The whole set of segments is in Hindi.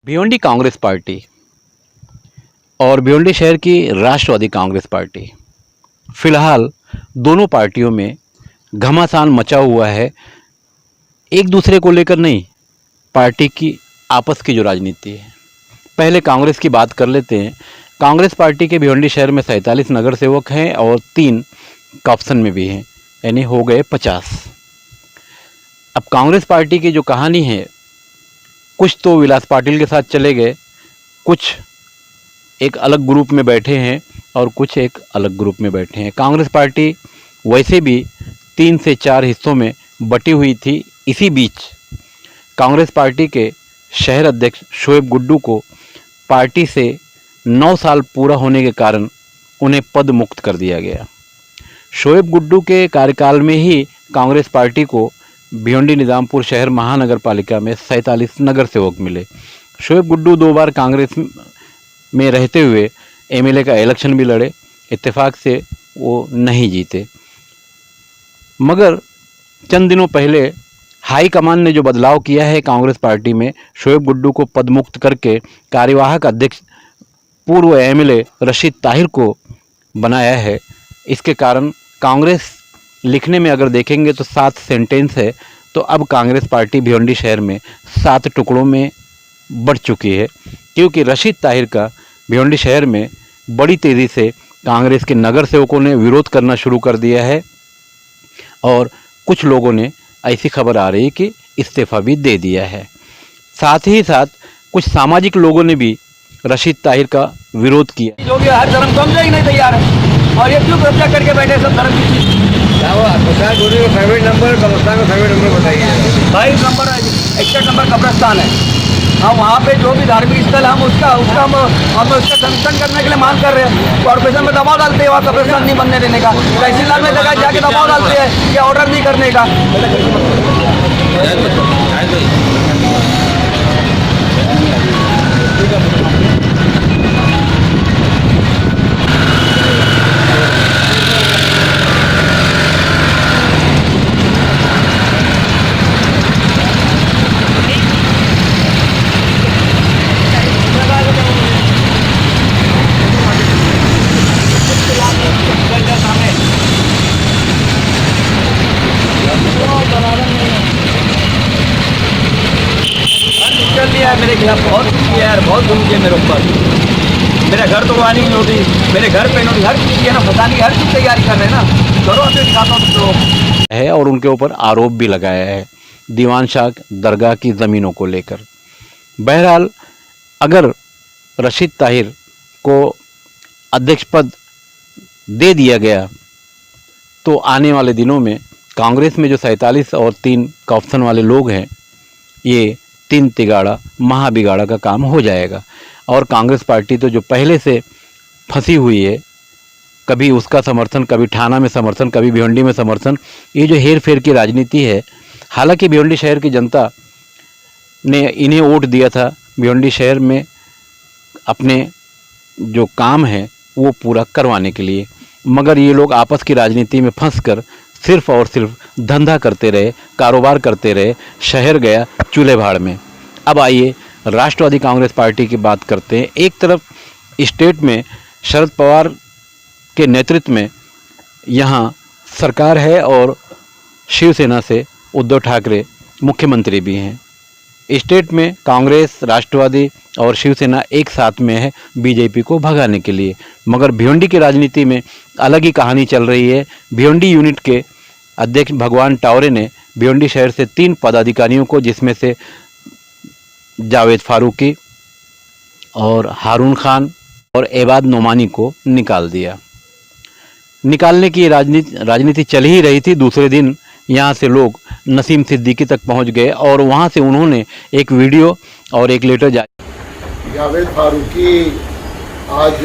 भिवंडी कांग्रेस पार्टी और भिवंडी शहर की राष्ट्रवादी कांग्रेस पार्टी, फिलहाल दोनों पार्टियों में घमासान मचा हुआ है। एक दूसरे को लेकर नहीं, पार्टी की आपस की जो राजनीति है। पहले कांग्रेस की बात कर लेते हैं। कांग्रेस पार्टी के भिवंडी शहर में 47 नगर सेवक हैं और 3 कॉप्शन में भी हैं, यानी हो गए 50। अब कांग्रेस पार्टी की जो कहानी है, कुछ तो विलास पाटिल के साथ चले गए, कुछ एक अलग ग्रुप में बैठे हैं और कुछ एक अलग ग्रुप में बैठे हैं। कांग्रेस पार्टी वैसे भी 3 से 4 हिस्सों में बटी हुई थी। इसी बीच कांग्रेस पार्टी के शहर अध्यक्ष शोएब गुड्डू को पार्टी से 9 साल पूरा होने के कारण उन्हें पद मुक्त कर दिया गया। शोएब गुड्डू के कार्यकाल में ही कांग्रेस पार्टी को भिवंडी निजामपुर शहर महानगर पालिका में 47 नगर सेवक मिले। शोएब गुड्डू 2 बार कांग्रेस में रहते हुए एमएलए का इलेक्शन भी लड़े, इत्तेफाक से वो नहीं जीते। मगर चंद दिनों पहले हाई कमान ने जो बदलाव किया है कांग्रेस पार्टी में, शोएब गुड्डू को पदमुक्त करके कार्यवाहक अध्यक्ष पूर्व एमएलए रशीद ताहिर को बनाया है। इसके कारण कांग्रेस लिखने में अगर देखेंगे तो 7 सेंटेंस है, तो अब कांग्रेस पार्टी भिवंडी शहर में 7 टुकड़ों में बढ़ चुकी है, क्योंकि रशीद ताहिर का भिवंडी शहर में बड़ी तेज़ी से कांग्रेस के नगर सेवकों ने विरोध करना शुरू कर दिया है और कुछ लोगों ने, ऐसी खबर आ रही है कि इस्तीफा भी दे दिया है। साथ ही साथ कुछ सामाजिक लोगों ने भी रशीद ताहिर का विरोध किया। जो भी हर धर्म समझे ही नहीं तैयार है और ये क्यों कब्जा करके बैठे सब धर्म की चीज। फेवरेट नंबर कब्रिस्तान का फेवरेट नंबर बताइए। 22 नंबर 61 नंबर कब्रिस्तान है। हम वहाँ पे जो भी धार्मिक स्थल हम उसका संरक्षण करने के लिए मांग कर रहे हैं। कॉर्पोरेशन में दबाव डालते हैं, वहाँ कब्रिस्तान नहीं बनने देने का। तहसीलदार में जगह जाके दबाव डालते हैं कि ऑर्डर नहीं करने का। चल दिया है मेरे खिलाफ, बहुत कुछ किया यार, बहुत धूम किया मेरे ऊपर। मेरा घर तो वानी नहीं होती, मेरे घर पे नहीं, हर चीज़ की है ना, पता नहीं, हर चीज़ तैयारी कर रहे हैं ना। करो तो दिखाता हूँ तो है और उनके ऊपर आरोप भी लगाया है दीवान शाह दरगाह की ज़मीनों को लेकर। बहरहाल अगर रशीद ताहिर को अध्यक्ष पद दे दिया गया तो आने वाले दिनों में कांग्रेस में जो 47 और 3 ऑप्शन वाले लोग हैं, ये 3 तिगाड़ा महाबिगाड़ा का काम हो जाएगा। और कांग्रेस पार्टी तो जो पहले से फंसी हुई है, कभी उसका समर्थन, कभी ठाणा में समर्थन, कभी भिवंडी में समर्थन, ये जो हेर फेर की राजनीति है। हालांकि भिवंडी शहर की जनता ने इन्हें वोट दिया था भिवंडी शहर में अपने जो काम है वो पूरा करवाने के लिए, मगर ये लोग आपस की राजनीति में फंसकर सिर्फ और सिर्फ धंधा करते रहे, कारोबार करते रहे, शहर गया चूल्हे भाड़ में। अब आइए राष्ट्रवादी कांग्रेस पार्टी की बात करते हैं। एक तरफ स्टेट में शरद पवार के नेतृत्व में यहाँ सरकार है और शिवसेना से उद्धव ठाकरे मुख्यमंत्री भी हैं। स्टेट में कांग्रेस, राष्ट्रवादी और शिवसेना एक साथ में है बीजेपी को भगाने के लिए, मगर भिवंडी की राजनीति में अलग ही कहानी चल रही है। भिवंडी यूनिट के अध्यक्ष भगवान टावरे ने भिवंडी शहर से 3 पदाधिकारियों को, जिसमें से जावेद फारूकी और हारून खान और एबाद नोमानी को निकाल दिया। निकालने की राजनीति चल ही रही थी। दूसरे दिन यहाँ से लोग नसीम सिद्दीकी तक पहुँच गए और वहाँ से उन्होंने एक वीडियो और एक लेटर जारी। जावेद फारूकी आज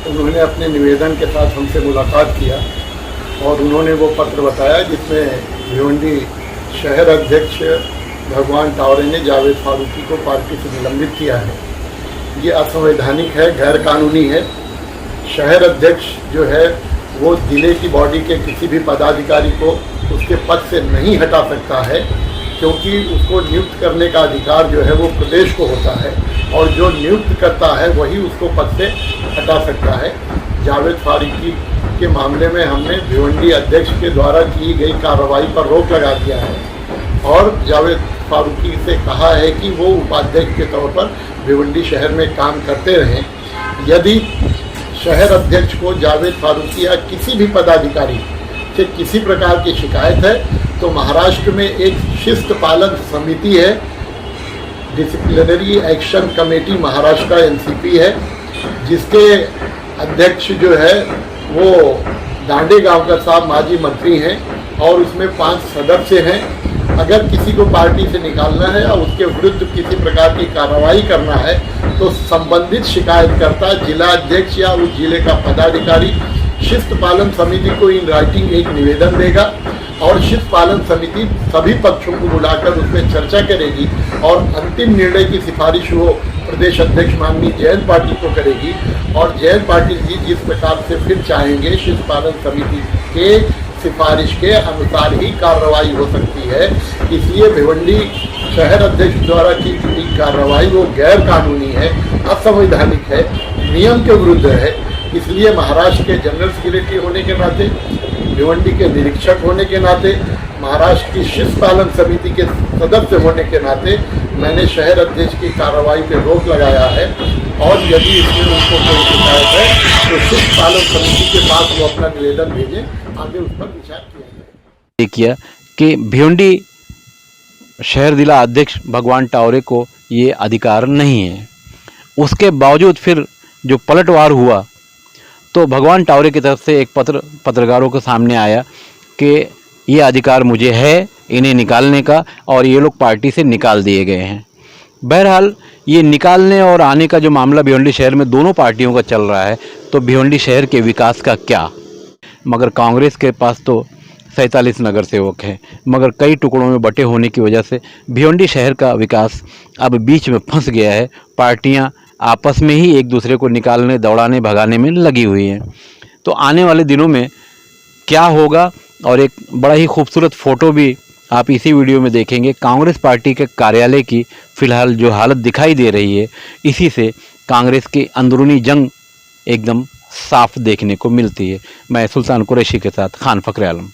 उन्होंने अपने निवेदन के साथ हमसे मुलाकात किया और उन्होंने वो पत्र बताया जिसमें भिवंडी शहर अध्यक्ष भगवान टावरे ने जावेद फारूकी को पार्टी से निलंबित किया है। ये असंवैधानिक है, गैर कानूनी है। शहर अध्यक्ष जो है वो जिले की बॉडी के किसी भी पदाधिकारी को उसके पद से नहीं हटा सकता है। क्योंकि उसको नियुक्त करने का अधिकार जो है वो प्रदेश को होता है और जो नियुक्त करता है वही उसको पद से हटा सकता है। जावेद फारूकी के मामले में हमने भिवंडी अध्यक्ष के द्वारा की गई कार्रवाई पर रोक लगा दिया है और जावेद फारूकी से कहा है कि वो उपाध्यक्ष के तौर पर भिवंडी शहर में काम करते रहें। यदि शहर अध्यक्ष को जावेद फारूकी या किसी भी पदाधिकारी से किसी प्रकार की शिकायत है तो महाराष्ट्र में एक शिस्त पालन समिति है, डिसिप्लिनरी एक्शन कमेटी महाराष्ट्र का एनसीपी है, जिसके अध्यक्ष जो है वो दांडे गांव का साहब माजी मंत्री हैं और उसमें 5 सदस्य हैं। अगर किसी को पार्टी से निकालना है या उसके विरुद्ध किसी प्रकार की कार्रवाई करना है तो संबंधित शिकायतकर्ता जिला अध्यक्ष या उस जिले का पदाधिकारी शिस्त पालन समिति को इन राइटिंग एक निवेदन देगा और शिस्त पालन समिति सभी पक्षों को बुलाकर उसमें चर्चा करेगी और अंतिम निर्णय की सिफारिश वो प्रदेश अध्यक्ष माननीय जयंत पाटिल को करेगी और जयंत पाटिल जी जिस प्रकार से फिर चाहेंगे शिस्त पालन समिति के सिफारिश के अनुसार ही कार्रवाई हो सकती है। इसलिए भिवंडी शहर अध्यक्ष द्वारा की गई कार्रवाई वो गैर कानूनी है, असंवैधानिक है, नियम के विरुद्ध है। इसलिए महाराष्ट्र के जनरल सेक्रेटरी होने के नाते, भिवंडी के निरीक्षक होने के नाते, महाराष्ट्र की शिस्त पालन समिति के सदस्य होने के नाते मैंने शहर अध्यक्ष की कार्रवाई पर रोक लगाया है और यदि इसमें उनको कोई शिकायत है तो शिस्त पालन समिति के पास वो अपना निवेदन भेजें, आगे उस पर विचार किया जाए। किया कि भिवंडी शहर जिला अध्यक्ष भगवान टावरे को ये अधिकार नहीं है। उसके बावजूद फिर जो पलटवार हुआ तो भगवान टावरे की तरफ से एक पत्रकारों के सामने आया कि ये अधिकार मुझे है इन्हें निकालने का और ये लोग पार्टी से निकाल दिए गए हैं। बहरहाल ये निकालने और आने का जो मामला भिवंडी शहर में दोनों पार्टियों का चल रहा है तो भिवंडी शहर के विकास का क्या, मगर कांग्रेस के पास तो 47 नगर सेवक हैं, मगर कई टुकड़ों में बटे होने की वजह से भिवंडी शहर का विकास अब बीच में फंस गया है। पार्टियां आपस में ही एक दूसरे को निकालने, दौड़ाने, भगाने में लगी हुई हैं। तो आने वाले दिनों में क्या होगा और एक बड़ा ही खूबसूरत फ़ोटो भी आप इसी वीडियो में देखेंगे। कांग्रेस पार्टी के कार्यालय की फ़िलहाल जो हालत दिखाई दे रही है, इसी से कांग्रेस की अंदरूनी जंग एकदम साफ देखने को मिलती है। मैं सुल्तान कुरैशी के साथ खान फखरे आलम।